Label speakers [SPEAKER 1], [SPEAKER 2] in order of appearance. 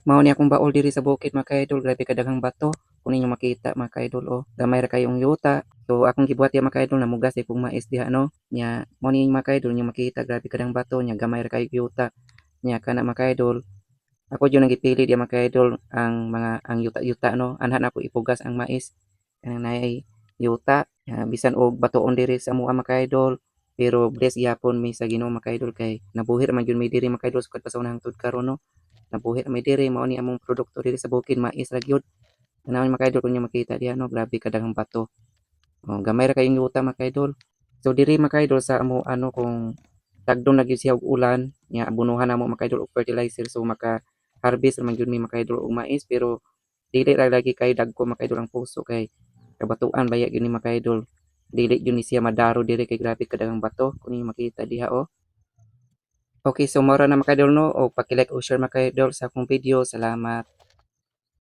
[SPEAKER 1] Mao ni akong baol diri sa bukid mga ka-idol, grabe kadaghang bato. Kung ninyo makita mga ka-idol, oh, gamay ra kayong yuta. So akong gibuhat diha mga ka-idol, namugas kong mais diha no. Nya mao ni mga ka-idol inyo makita, grabe kadang bato nya gamay ra kayong yuta. Nya kana mga ka-idol, ako jud ang gipili diha mga ka-idol ang yuta-yuta no. Anha na ako ipugas ang mais kanang naay yuta. Bisan og batuon diri sa amoa mga ka-idol, pero bless gyapon mi sa Ginoo mga ka-idol kay nabuhi ra man gyud mi diri mga ka-idol sukad pa sa unang hangtod karon no. Nabuhi na may diri mao ni among produkto diri sa bukid mais ra gyud. Tanawon mga kaidol kun inyo makita diha no, grabe kadaghang bato. Oh, gamay ra kayong yuta mga kaidol. So diri mga kaidol sa amo ano kung tagdon na gyud siya og ulan nya abunuhan namo mga kaidol og fertilizer so maka-harvest man gyud mi mga kaidol og mais pero dili ra lagi kay dagko mga kaidol ang puso kay kabatuan baya gyud ni mga kaidol. Dili gyud ni siya madaro diri kay grabe kadaghang bato kun inyo makita diha oh. Okay, so mao ra na mga kaidol no, og paki-like o share mga kaidol sa akong video. Salamat.